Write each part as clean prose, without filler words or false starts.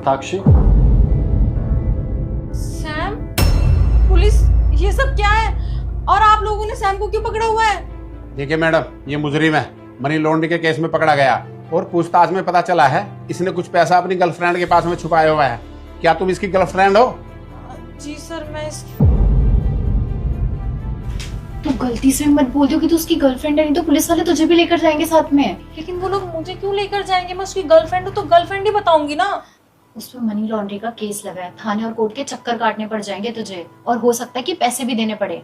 Shatakshi, Sam, police, ये सब क्या है? और आप लोगों ने सैम को क्यों पकड़ा हुआ है? देखिए मैडम, ये मुजरिम है, मनी लॉन्ड्रिंग के केस में पकड़ा गया और पूछताछ में पता चला है इसने कुछ पैसा अपनी गर्लफ्रेंड के पास में छुपाया हुआ है। क्या तुम इसकी गर्लफ्रेंड हो? जी सर, मैं तू गलती से मत बोल दो कि तू उसकी गर्लफ्रेंड है, नहीं तो पुलिस वाले तुझे भी लेकर जाएंगे साथ में। लेकिन वो लोग मुझे क्यों लेकर जाएंगे? मैं उसकी गर्लफ्रेंड हूँ तो गर्लफ्रेंड ही बताऊंगी ना। उस पर मनी लॉन्ड्रिंग का केस लगा है, थाने और कोर्ट के चक्कर काटने पड़ जाएंगे तुझे, और हो सकता है कि पैसे भी देने पड़े।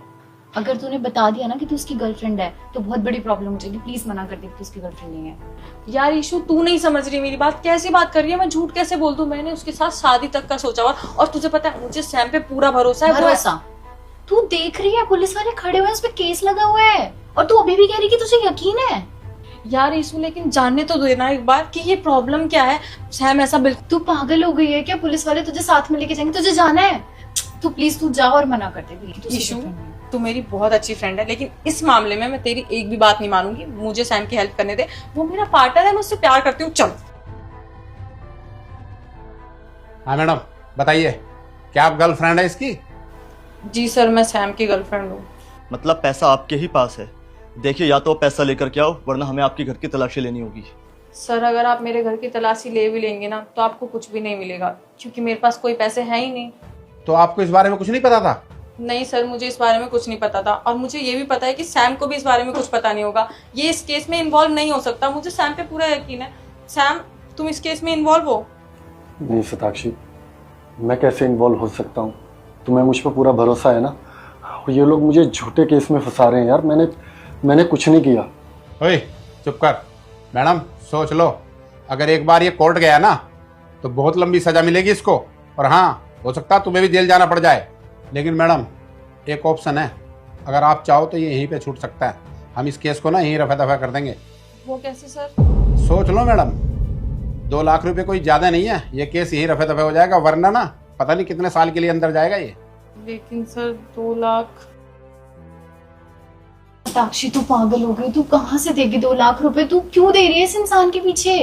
अगर तूने बता दिया ना कि तू उसकी गर्लफ्रेंड है तो बहुत बड़ी प्रॉब्लम हो जाएगी। प्लीज मना कर दे कि तू उसकी गर्लफ्रेंड नहीं है। यार ईशू, तू नहीं समझ रही मेरी बात। कैसी बात कर रही है? मैं झूठ कैसे बोल दूं? मैंने उसके साथ शादी तक का सोचा हुआ, और तुझे पता है मुझे सैम पे पूरा भरोसा है। भरोसा? तू देख रही है पुलिस वाले खड़े हुए हैं, उस पे केस लगा हुआ है, और तू अभी भी कह रही कि तुझे यकीन है? यार ईशू, लेकिन जानने तो देना एक बार कि ये प्रॉब्लम क्या है। सैम ऐसा बिल्कुल। तू पागल हो गई है क्या? पुलिस वाले तुझे साथ में लेके जाएंगे, तुझे जाना है? तू प्लीज तू जा और मना कर दे। ईशू, तू मेरी बहुत अच्छी फ्रेंड है, लेकिन इस मामले में मैं तेरी एक भी बात नहीं मानूंगी। मुझे सैम की हेल्प करने दे, वो मेरा पार्टनर है, मैं उससे प्यार करती हूँ। चल। हाँ मैडम, बताइए, क्या आप गर्लफ्रेंड है इसकी? जी सर, मैं सैम की गर्लफ्रेंड हूँ। मतलब पैसा आपके ही पास है? देखिए, या तो पैसा लेकर के आओ, वरना हमें आपके घर की तलाशी लेनी होगी। सर, अगर आप मेरे घर की तलाशी ले भी लेंगे ना तो आपको कुछ भी नहीं मिलेगा, क्योंकि मेरे पास कोई पैसे हैं ही नहीं। तो आपको इस बारे में कुछ नहीं पता था? नहीं सर, मुझे इस बारे में कुछ नहीं पता था, और मुझे ये भी पता है कि सैम को भी इस बारे में कुछ पता नहीं होगा। ये इस केस में इन्वॉल्व नहीं हो सकता। मुझे सैम पे पूरा यकीन है। सैम, तुम इस केस में इन्वॉल्व हो? नहीं शताक्षी, मैं कैसे इन्वॉल्व हो सकता हूँ? तुम्हें मुझ पर पूरा भरोसा है ना? ये लोग मुझे झूठे केस में फंसा रहे हैं यार। मैंने कुछ नहीं किया। ओए चुप कर। मैडम सोच लो, अगर एक बार ये कोर्ट गया ना तो बहुत लंबी सजा मिलेगी इसको, और हाँ, हो सकता है तुम्हें भी जेल जाना पड़ जाए। लेकिन मैडम, एक ऑप्शन है, अगर आप चाहो तो ये यहीं पे छूट सकता है। हम इस केस को ना यहीं रफा दफा कर देंगे। वो कैसे सर? सोच लो मैडम, 2 लाख रुपए कोई ज्यादा नहीं है, ये केस यहीं रफा दफा हो जाएगा, वरना ना पता नहीं कितने साल के लिए अंदर जाएगा ये। लेकिन सर 2 लाख। साक्षी, तू पागल हो गई? तू कहाँ से देगी 2 लाख रुपए? तू क्यों दे रही है इस इंसान के पीछे?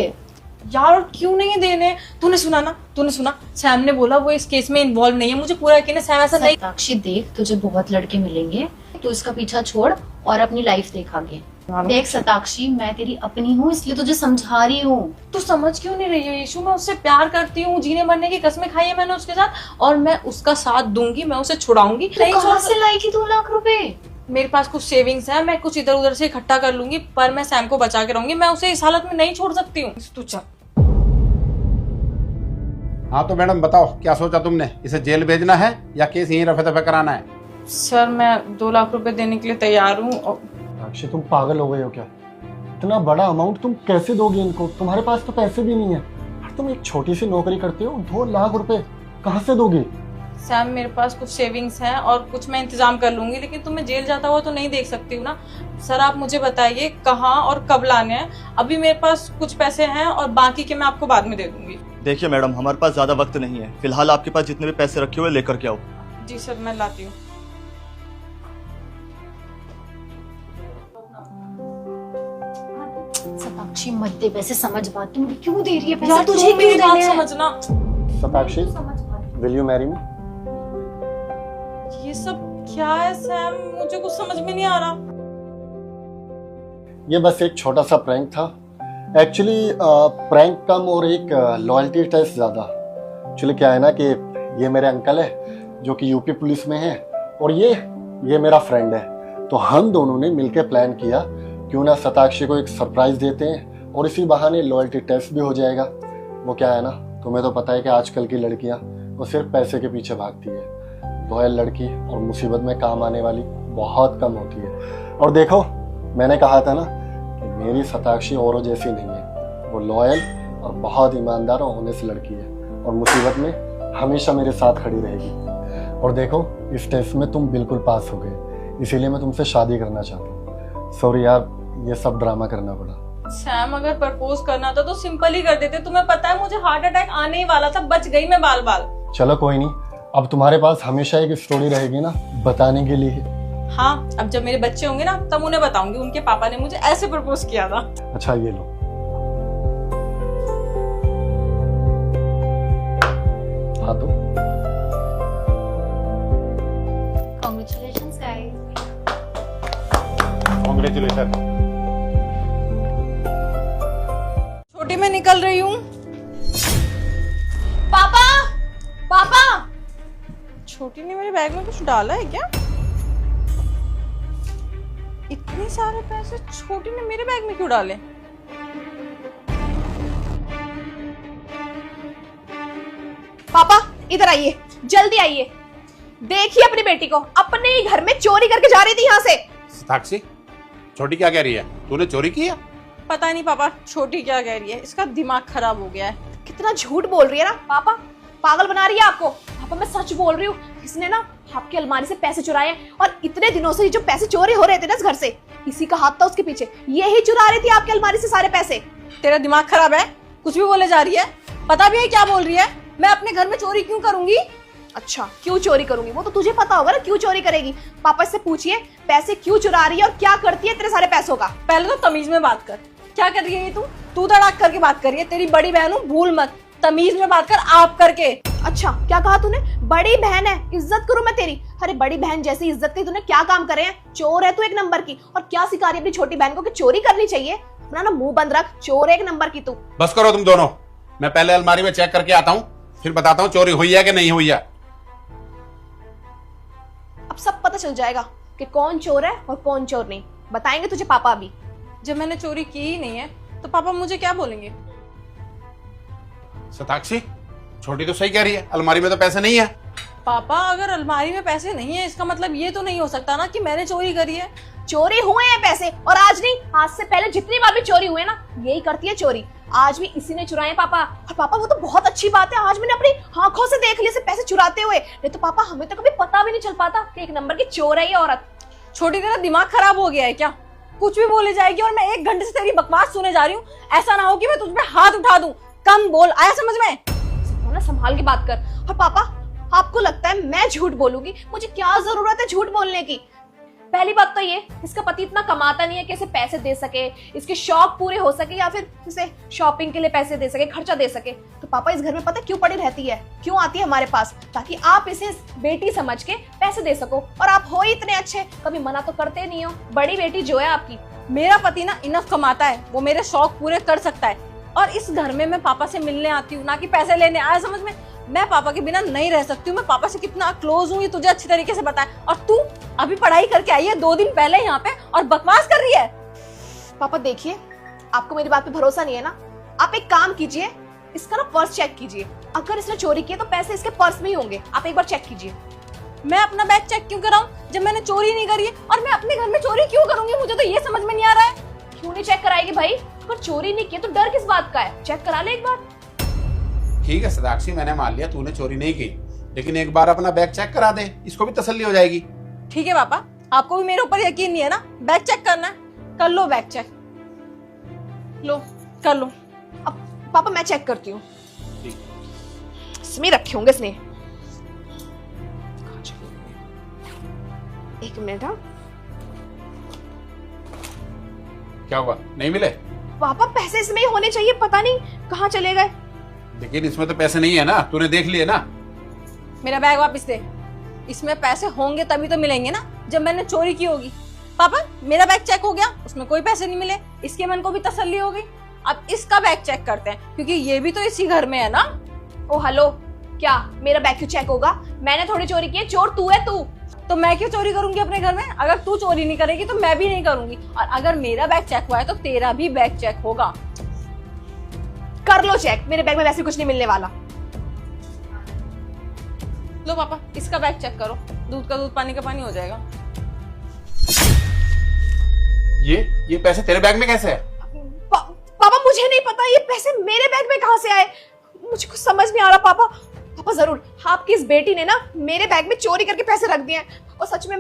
यार, और क्यों नहीं देने? तूने सुना सैम ने बोला वो इस केस में इन्वॉल्व नहीं है। मुझे पूरा यकीन है सैम ऐसा नहीं। साक्षी देख, तुझे बहुत लड़के मिलेंगे, तू इसका पीछा छोड़ और अपनी लाइफ देख आगे। देख सताक्षी, मैं तेरी अपनी हूँ, इसलिए तुझे समझा रही हूँ। तू समझ क्यों नहीं रही है यीशु? मैं उससे प्यार करती हूँ, जीने मरने की कसमें खाई है मैंने उसके साथ, और मैं उसका साथ दूंगी, मैं उसे छुड़ाऊंगी। कहाँ से लाएगी 2 लाख रुपए? मेरे पास कुछ सेविंग्स है, मैं कुछ इधर उधर से इकट्ठा कर लूंगी, पर मैं सैम को बचा के रहूंगी। मैं उसे इस हालत में नहीं छोड़ सकती हूँ। तू चल। हाँ तो मैडम बताओ, क्या सोचा तुमने? इसे जेल भेजना है या केस यहीं रफा दफा कराना है? सर, मैं 2 लाख रुपए देने के लिए तैयार हूँ। साक्षी, तुम पागल हो गए हो क्या? इतना बड़ा अमाउंट तुम कैसे दोगे इनको? तुम्हारे पास तो पैसे भी नहीं है। तुम एक छोटी सी नौकरी करते हो, 2 लाख रुपए कहाँ से दोगे? सैम, मेरे पास कुछ सेविंग्स हैं और कुछ मैं इंतजाम कर लूंगी, लेकिन तुम्हें जेल जाता हुआ तो नहीं देख सकती हूँ ना। सर, आप मुझे बताइए कहाँ और कब लाने हैं। अभी मेरे पास कुछ पैसे हैं और बाकी के मैं आपको बाद में दे दूंगी। देखिए मैडम, हमारे पास ज्यादा वक्त नहीं है। फिलहाल आपके पास जितने भी पैसे रखे हुए लेकर के आओ। जी सर, मैं लाती हूँ। सताक्षी मत दे पैसे, समझ बात। तुम क्यों दे रही है पैसे? यार, तुझे तुझे मेरी क्यों बात देने हैं? समझना। शताक्षी, समझ बात। Will you marry me? ये सब क्या है सैम? मुझे कुछ समझ में नहीं आ रहा। ये बस एक छोटा सा प्रैंक था। एक्चुअली प्रैंक कम और एक लॉयल्टी टेस्ट ज़्यादा। एक्चुअली क्या है ना कि ये मेरे अंकल है जो कि यूपी पुलिस में है, और ये मेरा फ्रेंड है। तो हम दोनों ने मिलकर प्लान किया, क्यों ना शताक्षी को एक सरप्राइज देते हैं और इसी बहाने लॉयल्टी टेस्ट भी हो जाएगा। वो क्या है ना, तुम्हें तो पता है कि आजकल की लड़कियां वो सिर्फ पैसे के पीछे भागती है। लॉयल लड़की और मुसीबत में काम आने वाली बहुत कम होती है। और देखो, मैंने कहा था ना कि मेरी शताक्षी औरों जैसी नहीं है। वो लॉयल और बहुत ईमानदार और ऑनेस्ट लड़की है, और मुसीबत में हमेशा मेरे साथ खड़ी रहेगी। और देखो, इस टेस्ट में तुम बिल्कुल पास हो गए, इसीलिए मैं तुमसे शादी करना चाहता हूँ। सॉरी यार, ये सब ड्रामा करना पड़ा। सैम, अगर प्रपोज करना था तो सिंपल ही कर देते। तुम्हें पता है मुझे हार्ट अटैक आने ही वाला था, बच गई मैं बाल बाल। चलो कोई नहीं, अब तुम्हारे पास हमेशा एक स्टोरी रहेगी ना बताने के लिए। हाँ, अब जब मेरे बच्चे होंगे ना तब उन्हें बताऊंगी उनके पापा ने मुझे ऐसे प्रपोज किया था। अच्छा ये लो। दिखा दो। Congratulations guys. कांग्रेचुलेशन। छोटी मैं निकल रही हूँ। पापा पापा छोटी ने मेरे बैग में कुछ डाला है क्या? इतने सारे पैसे छोटी ने मेरे बैग में क्यों डाले? पापा इधर आइए, जल्दी आइए। देखिए अपनी बेटी को, अपने ही घर में चोरी करके जा रही थी यहाँ से। साक्षी, छोटी क्या कह रही है? तूने चोरी की है? पता नहीं पापा छोटी क्या कह रही है, इसका दिमाग खराब हो गया है। कितना झूठ बोल रही है ना पापा, पागल बना रही है आपको। पापा मैं सच बोल रही हूँ, इसने ना आपकी अलमारी से पैसे चुराए हैं और इतने दिनों से जो पैसे चोरी हो रहे थे ना इस घर से, इसी का हाथ था उसके पीछे। यही चुरा रही थी आपकी अलमारी से सारे पैसे। तेरा दिमाग खराब है, कुछ भी बोले जा रही है। पता भी है क्या बोल रही है? मैं अपने घर में चोरी क्यों करूंगी? अच्छा क्यों चोरी करूंगी, वो तो तुझे पता होगा ना क्यों चोरी करेगी। पापा से पूछिए पैसे क्यों चुरा रही है और क्या करती है तेरे सारे पैसों का। पहले तो तमीज में बात कर, क्या कर रही है ये तू तड़ाक करके बात कर रही है। तेरी बड़ी बहन हूँ, भूल मत, तमीज में बात कर, आप करके। अच्छा क्या कहा तूने? बड़ी बहन है, इज्जत करूं मैं तेरी? अरे बड़ी बहन जैसी इज्जत की तूने क्या काम करे हैं? चोर है तू एक नंबर की। और क्या सिखा रही है अपनी छोटी बहन को कि चोरी करनी चाहिए? अपना ना मुंह बंद रख, चोर है एक नंबर की तू। बस करो तुम दोनों, मैं पहले अलमारी में चेक करके आता हूँ, फिर बताता हूँ चोरी हुई है कि नहीं हुई है। अब सब पता चल जाएगा कि कौन चोर है और कौन चोर नहीं। बताएंगे तुझे पापा अभी। जब मैंने चोरी की ही नहीं है तो पापा मुझे क्या बोलेंगे? साक्षी, छोटी तो सही कह रही है, अलमारी में तो पैसे नहीं है। पापा अगर अलमारी में पैसे नहीं है इसका मतलब ये तो नहीं हो सकता ना कि मैंने चोरी करी है। चोरी हुए हैं पैसे, और आज नहीं, आज से पहले जितनी बार भी चोरी हुए ना, यही करती है चोरी। आज भी इसी ने चुराए पापा। और पापा वो तो बहुत अच्छी बात है, आज मैंने अपनी आंखों से देख लिया पैसे चुराते हुए। नहीं तो पापा हमें तो कभी पता भी नहीं चल पाता कि एक नंबर की चोर है ये औरत। छोटी तेरा दिमाग खराब हो गया है क्या? कुछ भी बोले जाएगी और मैं 1 घंटे से तेरी बकवास सुने जा रही हूँ। ऐसा ना हो कि मैं तुझ पे हाथ उठा दूं। कम बोल, आया समझ में? ना संभाल के बात कर। और पापा आपको लगता है मैं झूठ बोलूंगी? मुझे क्या जरूरत है झूठ बोलने की? पहली बात तो ये, इसका पति इतना कमाता नहीं है कि इसे पैसे दे सके, इसके शौक पूरे हो सके या फिर इसे शॉपिंग के लिए पैसे दे सके, खर्चा दे सके। तो पापा इस घर में पता क्यों पड़ी रहती है, क्यों आती है हमारे पास? ताकि आप इसे बेटी समझ के पैसे दे सको। और आप हो ही इतने अच्छे, कभी मना तो करते नहीं हो। बड़ी बेटी जो है आपकी। मेरा पति ना इनफ कमाता है, वो मेरे शौक पूरे कर सकता है। और इस घर में मैं पापा से मिलने आती हूँ, ना कि पैसे लेने। आया समझ में? मैं पापा के बिना नहीं रह सकती हूँ। मैं पापा से कितना क्लोज हूँ ये तुझे अच्छी तरीके से पता है। और तू अभी पढ़ाई करके आई है 2 दिन पहले यहाँ पे और बकवास कर रही है। पापा देखिए, आपको मेरी बात पे भरोसा नहीं है ना? आप एक काम कीजिए, इसका ना पर्स चेक कीजिए। अगर इसने चोरी किया तो पैसे इसके पर्स में ही होंगे। आप एक बार चेक कीजिए। मैं अपना बैग चेक क्यों कराऊं जब मैंने चोरी नहीं करी है? और मैं अपने घर में चोरी क्यों करूंगी? मुझे तो ये समझ में नहीं आ रहा है। क्यों नहीं चेक कराएगी भाई? अगर चोरी नहीं की तो डर किस बात का है? चेक करा ले एक बार। ठीक है साक्षी, मैंने मान लिया तूने चोरी नहीं की, लेकिन एक बार अपना बैग चेक करा दे, इसको भी तसल्ली हो जाएगी। ठीक है पापा, आपको भी मेरे ऊपर यकीन नहीं है ना? बैग चेक करना है, कर लो बैग चेक। लो कर लो। अब पापा मैं चेक करती हूँ। इसमें रखे होंगे इसने। एक मिनट। हाँ क्या हुआ, नहीं मिले? पापा पैसे इसमें ही होने चाहिए, पता नहीं कहाँ चले गए। लेकिन इसमें तो पैसे नहीं है ना, तूने देख लिए ना। मेरा बैग वापस दे। इसमें पैसे होंगे तभी तो मिलेंगे ना जब मैंने चोरी की होगी। पापा मेरा बैग चेक हो गया, उसमें कोई पैसे नहीं मिले, इसके मन को भी तसल्ली हो गई। अब इसका बैग चेक करते हैं क्योंकि ये भी तो इसी घर में है ना। ओ हेलो, क्या मेरा बैग क्यों चेक होगा? मैंने थोड़ी चोरी की है, चोर तू है। तू तो मैं क्यों चोरी करूंगी अपने घर में? अगर तू चोरी नहीं करेगी तो मैं भी नहीं करूंगी। और अगर मेरा बैग चेक हुआ है तो तेरा भी बैग चेक होगा। कर लो चेक, मेरे बैग में वैसे कुछ नहीं मिलने वाला। लो पापा इसका बैग चेक करो, दूध का दूध पानी का पानी हो जाएगा। ये पैसे तेरे बैग में कैसे है? पापा मुझे नहीं पता ये पैसे मेरे बैग में कहाँ से आए, मुझे कुछ समझ नहीं आ रहा। पापा पापा जरूर आपकी इस बेटी ने ना मेरे बैग में चोरी करके पैसे रख दिए हैं। और सच में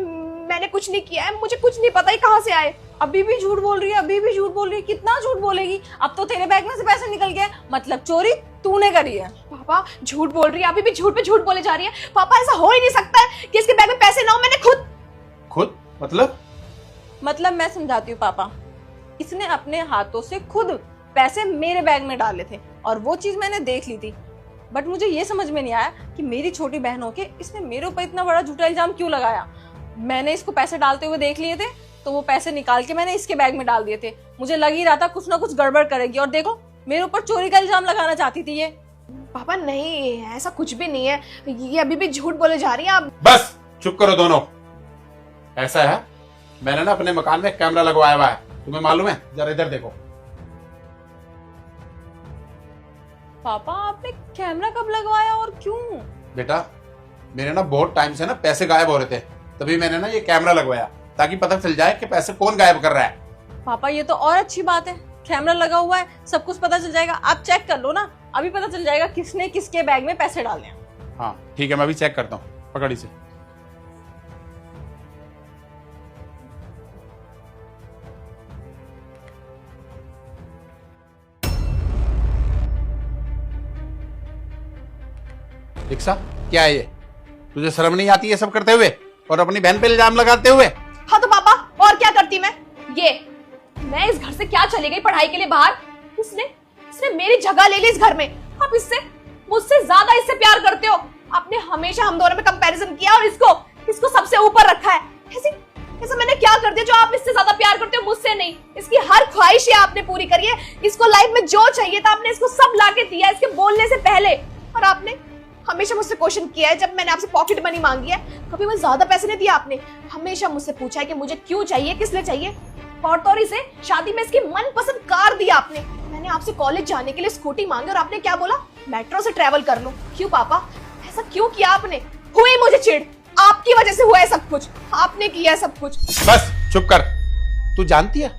मैंने कुछ नहीं किया है, मुझे कुछ नहीं पता ये कहाँ से आए। अभी भी झूठ बोल रही है, अभी भी झूठ बोल रही है। कितना झूठ बोलेगी? अब तो तेरे बैग में से पैसे निकल गए, मतलब चोरी तूने करी है। पापा झूठ बोल रही है, अभी भी झूठ पे झूठ बोले जा रही है। पापा ऐसा हो ही नहीं सकता है कि इसके बैग में पैसे ना हो। मैंने खुद मतलब मैं समझाती हूँ पापा। इसने अपने हाथों से खुद पैसे मेरे बैग में डाले थे और वो चीज मैंने देख ली थी। बट मुझे ये समझ में नहीं आया कि मेरी छोटी बहन हो के इसने मेरे ऊपर इतना बड़ा झूठा इल्जाम क्यों लगाया। मैंने इसको पैसे डालते हुए देख लिए थे, तो वो पैसे निकाल के मैंने इसके बैग में डाल दिए थे। मुझे लग ही रहा था कुछ ना कुछ गड़बड़ करेगी, और देखो मेरे ऊपर चोरी का इल्जाम लगाना चाहती थी ये। पापा नहीं, ऐसा कुछ भी नहीं है, ये अभी भी झूठ बोले जा रही हैं आप। बस चुप करो दोनों। ऐसा है, मैंने ना अपने मकान में कैमरा लगवाया हुआ है, तुम्हें मालूम है? जरा इधर देखो। पापा आपने कैमरा कब लगवाया और क्यों? बेटा मेरे ना बहुत टाइम से ना पैसे गायब हो रहे थे, तभी मैंने ना ये कैमरा लगवाया ताकि पता चल जाए कि पैसे कौन गायब कर रहा है। पापा ये तो और अच्छी बात है, कैमरा लगा हुआ है, सब कुछ पता चल जाएगा। आप चेक कर लो ना, अभी पता चल जाएगा किसने किसके बैग में पैसे डाले हैं। हाँ ठीक है, मैं भी चेक करता हूँ, पकड़ी से। दीक्षा क्या है ये? तुझे शर्म नहीं आती ये सब करते हुए और अपनी बहन पे इल्जाम लगाते हुए? हाँ तो पापा और क्या करती मैं? मैं इस घर से क्या चली गई पढ़ाई के लिए बाहर, इसने मेरी जगह ले ली इस घर में। आप मुझसे ज्यादा इससे प्यार करते हो। आपने हमेशा हम दोनों में कंपैरिजन किया और इसको सबसे ऊपर रखा है। ऐसा मैंने क्या कर दिया जो आप इससे ज्यादा प्यार करते हो? मुझसे नहीं, इसकी हर ख्वाहिशें आपने पूरी करी है। इसको लाइफ में जो चाहिए था आपने इसको सब लाके दिया इसके बोलने से पहले। और आपने हमेशा मुझसे क्वेश्चन किया है जब मैंने आपसे पॉकेट मनी मांगी है, कभी मैं ज्यादा पैसे नहीं दिया आपने। हमेशा मुझसे पूछा है कि मुझे क्यों चाहिए, किस लिए चाहिए। और तौरी से शादी में इसकी मनपसंद कार दी आपने। मैंने आपसे कॉलेज जाने के लिए स्कूटी मांगी और आपने क्या बोला? मेट्रो से ट्रेवल कर लो। क्यों पापा, ऐसा क्यों किया आपने? हुई मुझे चिढ़, आपकी वजह से हुआ है सब कुछ, आपने किया सब कुछ। बस चुप कर। तू जानती है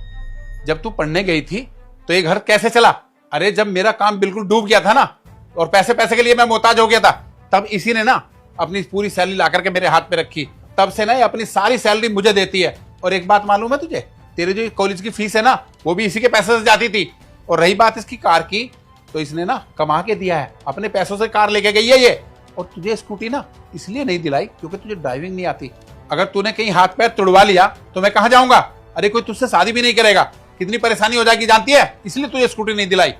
जब तू पढ़ने गई थी तो ये घर कैसे चला? अरे जब मेरा काम बिल्कुल डूब गया था ना और पैसे के लिए मैं मोहताज हो गया था, तब इसी ने ना अपनी पूरी सैलरी ला करके मेरे हाथ पे रखी। तब से ना ये अपनी सारी सैलरी मुझे देती है। और एक बात मालूम है तुझे, तेरे जो कॉलेज की फीस है ना वो भी इसी के पैसे से जाती थी। और रही बात इसकी कार की, तो इसने ना कमा के दिया है, अपने पैसों से कार लेके गई है ये। और तुझे स्कूटी ना इसलिए नहीं दिलाई क्योंकि तुझे ड्राइविंग नहीं आती। अगर तूने कहीं हाथ पैर तुड़वा लिया तो मैं कहाँ जाऊंगा? अरे कोई तुझसे शादी भी नहीं करेगा, कितनी परेशानी हो जाएगी जानती है? इसलिए तुझे स्कूटी नहीं दिलाई।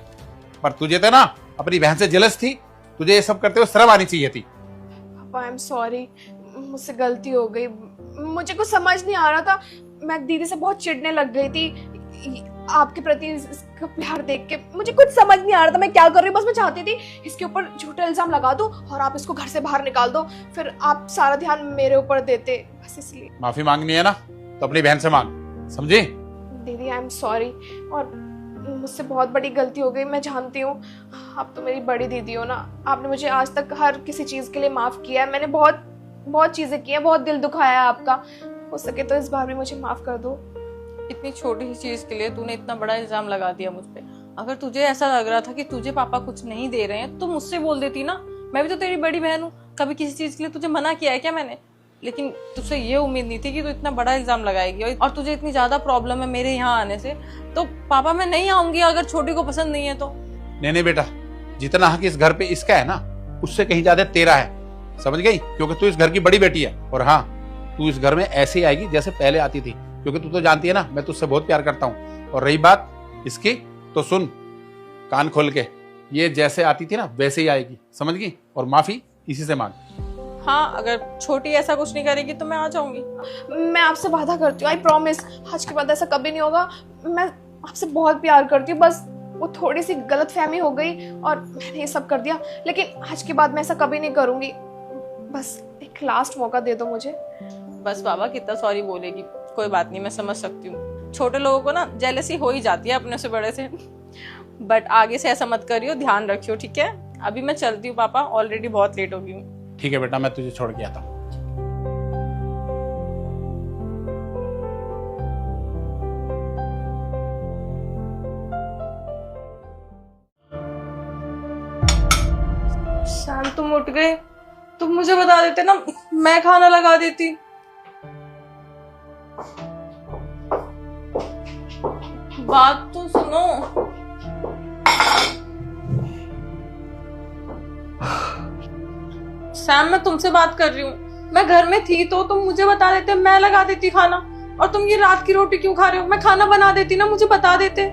पर तुझे तो ना अपनी बहन से जेलस थी, तुझे ये सब करते हुए शर्म आनी चाहिए थी। आई एम सॉरी, मुझसे गलती हो गई। मुझे कुछ समझ नहीं आ रहा था, मैं दीदी से बहुत चिढ़ने लग गई थी आपके प्रति। इसका प्यार देख के मुझे कुछ समझ नहीं आ रहा था मैं क्या कर रही हूँ। बस मैं चाहती थी इसके ऊपर झूठा इल्जाम लगा दूं और आप इसको घर से बाहर निकाल दो, फिर आप सारा ध्यान मेरे ऊपर देते, बस इसलिए। माफी मांगनी है ना तो अपनी बहन से मांग, समझी? दीदी आई एम सॉरी, और मुझसे बहुत बड़ी गलती हो गई, मैं जानती हूँ। आप तो मेरी बड़ी दीदी हो ना, आपने मुझे आज तक हर किसी चीज के लिए माफ किया है। मैंने बहुत चीजें की हैं, बहुत दिल दुखाया है आपका। हो सके तो इस बार भी मुझे माफ कर दो। इतनी छोटी सी चीज के लिए तूने इतना बड़ा इल्जाम लगा दिया मुझ पे। अगर तुझे ऐसा लग रहा था कि तुझे पापा कुछ नहीं दे रहे हैं तो मुझसे बोल देती ना, मैं भी तो तेरी बड़ी बहन हूँ। कभी किसी चीज के लिए तुझे मना किया है क्या मैंने? लेकिन तुझसे ये उम्मीद नहीं थी कि तू इतना बड़ा इल्जाम लगाएगी। और तुझे इतनी ज्यादा प्रॉब्लम है मेरे यहाँ आने से, तो पापा मैं नहीं आऊंगी अगर छोटी को पसंद नहीं है तो। नहीं बेटा, जितना हक इस घर पे इसका है ना उससे कहीं ज्यादा तेरा है, समझ गई? क्योंकि तू इस घर की बड़ी बेटी है। और हाँ, तू इस घर में ऐसे ही आएगी जैसे पहले आती थी, क्योंकि तू तो जानती है ना मैं तुझसे बहुत प्यार करता हूँ। और रही बात इसकी, तो सुन कान खोल के, ये जैसे आती थी ना वैसे ही आएगी, समझ गई? और माफी इसी से मांग। हाँ, अगर छोटी ऐसा कुछ नहीं करेगी तो मैं आ जाऊंगी। मैं आपसे वादा करती हूँ, आई प्रॉमिस, आज के बाद ऐसा कभी नहीं होगा। मैं आपसे बहुत प्यार करती हूँ, बस वो थोड़ी सी गलतफहमी हो गई और मैंने ये सब कर दिया, लेकिन आज के बाद मैं ऐसा कभी नहीं करूंगी। बस एक लास्ट मौका दे दो मुझे। बस बाबा कितना सॉरी बोलेगी, कोई बात नहीं, मैं समझ सकती हूँ। छोटे लोगों को ना जेलसी हो ही जाती है अपने से बड़े से। बट आगे से ऐसा मत करियो, ध्यान रखियो, ठीक है? अभी मैं चलती हूँ पापा, ऑलरेडी बहुत लेट हो गई हूँ। ठीक है बेटा, मैं तुझे छोड़ के आता हूँ। शाम तुम उठ गए, तुम मुझे बता देते ना, मैं खाना लगा देती। बात तो सुनो। सैम मैं तुमसे बात कर रही हूँ, मैं घर में थी तो तुम मुझे बता देते, मैं लगा देती खाना। और तुम ये रात की रोटी क्यों खा रहे हो? मैं खाना बना देती ना, मुझे बता देते।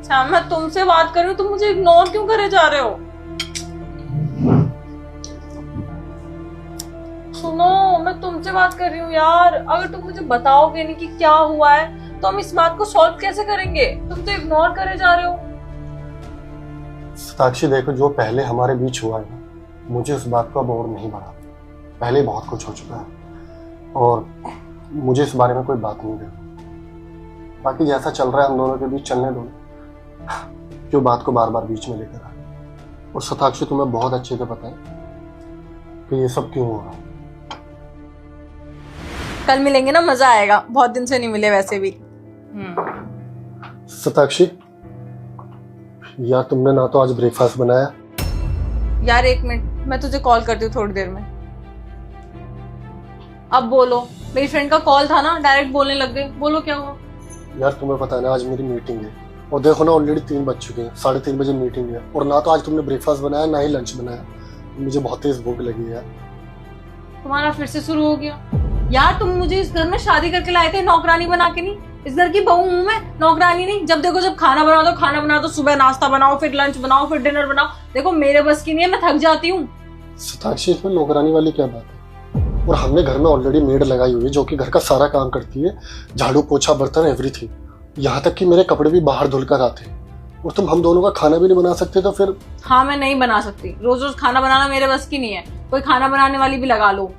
सैम मैं तुमसे बात कर रही हूँ, तुम मुझे इग्नोर क्यों करे जा रहे हो? से बात कर रही हूँ यार। अगर तुम मुझे बताओगे नहीं कि क्या हुआ है तो हम इस बात को सॉल्व कैसे करेंगे? तुम तो इग्नोर करे जा रहे हो। साक्षी देखो, जो पहले हमारे बीच हुआ है मुझे उस बात को अब और नहीं बढ़ा। पहले बहुत कुछ हो चुका है और मुझे इस बारे में कोई बात नहीं करनी। बाकी जैसा चल रहा है हम दोनों के बीच चलने दो, क्यों बात को बार बार बीच में लेकर आए। और साक्षी तुम्हें बहुत अच्छे से पता है कि ये सब क्यों हो रहा है। कल मिलेंगे ना, मजा आएगा। बहुत दिन से नहीं मिले वैसे भी। साक्षी यार, तुमने ना तो आज ब्रेकफास्ट बनाया। यार एक मिनट, मैं तुझे कॉल करती हूँ थोड़ी देर में। अब बोलो। मेरी फ्रेंड का कॉल था ना, डायरेक्ट बोलने लग गई। बोलो क्या हुआ? यार तुम्हें पता है ना आज मेरी मीटिंग है और देखो ना ऑलरेडी 3 बज चुके हैं, 3:30 बजे मीटिंग है और ना तो आज तुमने ब्रेकफास्ट बनाया ना ही लंच बनाया। मुझे बहुत तेज भूख लगी है यार। तुम्हारा फिर से शुरू हो गया। यार तुम मुझे इस घर में शादी करके लाए थे नौकरानी बना के, नहीं। इस घर की बहू हूं मैं, नौकरानी नहीं। जब देखो जब खाना बना दो, सुबह नाश्ता बनाओ, फिर लंच बनाओ, फिर डिनर बनाओ। देखो मेरे बस की नहीं है, मैं थक जाती हूँ। साक्षी इसमें नौकरानी वाली क्या बात है? और हमने घर में ऑलरेडी मेड लगाई हुई है जो कि घर का सारा काम करती है, झाड़ू पोछा बर्तन एवरीथिंग। यहाँ तक कि मेरे कपड़े भी बाहर धुल कर आते हैं और तुम हम दोनों का खाना भी नहीं बना सकते तो फिर? हाँ मैं नहीं बना सकती, रोज रोज खाना बनाना मेरे बस की नहीं है। कोई खाना बनाने वाली भी लगा लो।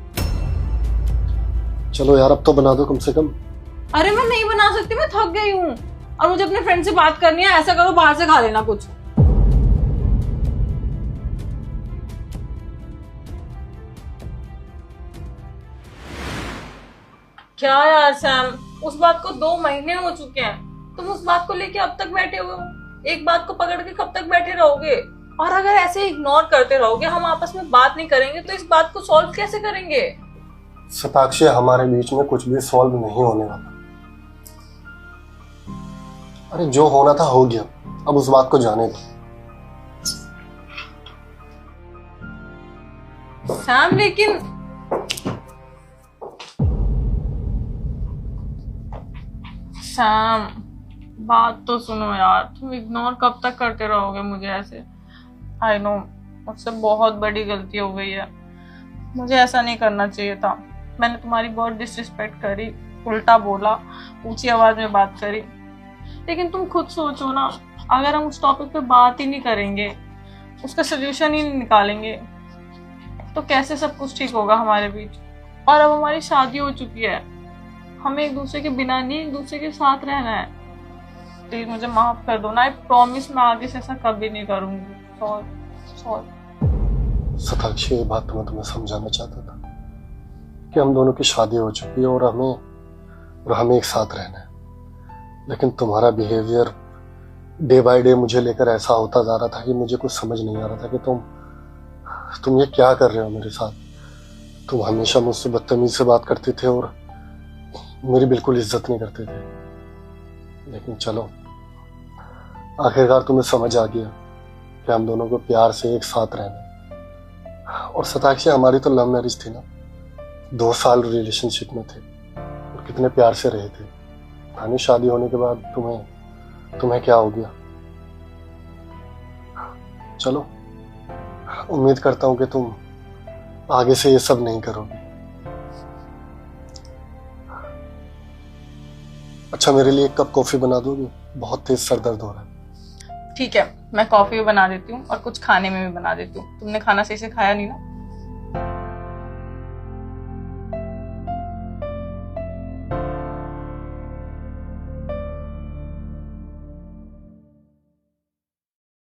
चलो यार अब तो बना दो कम से कम। अरे मैं नहीं बना सकती, मैं थक गई हूँ और मुझे अपने फ्रेंड से बात करनी है। ऐसा करो बाहर से खा लेना कुछ। क्या यार सैम, उस बात को 2 महीने हो चुके हैं। तुम उस बात को लेके अब तक बैठे हुए हो। एक बात को पकड़ के कब तक बैठे रहोगे? और अगर ऐसे इग्नोर करते रहोगे, हम आपस में बात नहीं करेंगे तो इस बात को सॉल्व कैसे करेंगे? साक्षी हमारे बीच में कुछ भी सॉल्व नहीं होने वाला। अरे जो होना था हो गया, अब उस बात को जाने दो। सैम लेकिन सैम बात तो सुनो यार। तुम इग्नोर कब तक करते रहोगे मुझे ऐसे? आई नो मुझसे बहुत बड़ी गलती हो गई है। मुझे ऐसा नहीं करना चाहिए था। मैंने तुम्हारी बहुत डिसरिस्पेक्ट करी, उल्टा बोला, ऊंची आवाज में बात करी। लेकिन तुम खुद सोचो ना, अगर हम उस टॉपिक पे बात ही नहीं करेंगे, उसका सोल्यूशन ही नहीं निकालेंगे, तो कैसे सब कुछ ठीक होगा हमारे बीच? और अब हमारी शादी हो चुकी है, हमें एक दूसरे के बिना नहीं एक दूसरे के साथ रहना है। प्लीज मुझे माफ कर दो ना। आई प्रॉमिस मैं आगे से ऐसा कभी नहीं करूंगी। सॉरी। साक्षी ये बात मैं तुम्हें समझाना चाहता था कि हम दोनों की शादी हो चुकी है और हमें एक साथ रहना है। लेकिन तुम्हारा बिहेवियर डे बाय डे मुझे लेकर ऐसा होता जा रहा था कि मुझे कुछ समझ नहीं आ रहा था कि तुम ये क्या कर रहे हो मेरे साथ। तुम हमेशा मुझसे बदतमीज से बात करते थे और मेरी बिल्कुल इज्जत नहीं करते थे। लेकिन चलो आखिरकार तुम्हें समझ आ गया कि हम दोनों को प्यार से एक साथ रहना। और साक्षी हमारी तो लव मैरिज थी ना, 2 साल रिलेशनशिप में थे और कितने प्यार से रहे थे। नहीं शादी होने के बाद तुम्हें क्या हो गया? चलो उम्मीद करता हूं कि तुम आगे से ये सब नहीं करोगे। अच्छा मेरे लिए 1 कप कॉफी बना दोगे? बहुत तेज सर दर्द हो रहा है। ठीक है, मैं कॉफी भी बना देती हूँ और कुछ खाने में भी बना देती हूँ। तुमने खाना सही से खाया नहीं ना?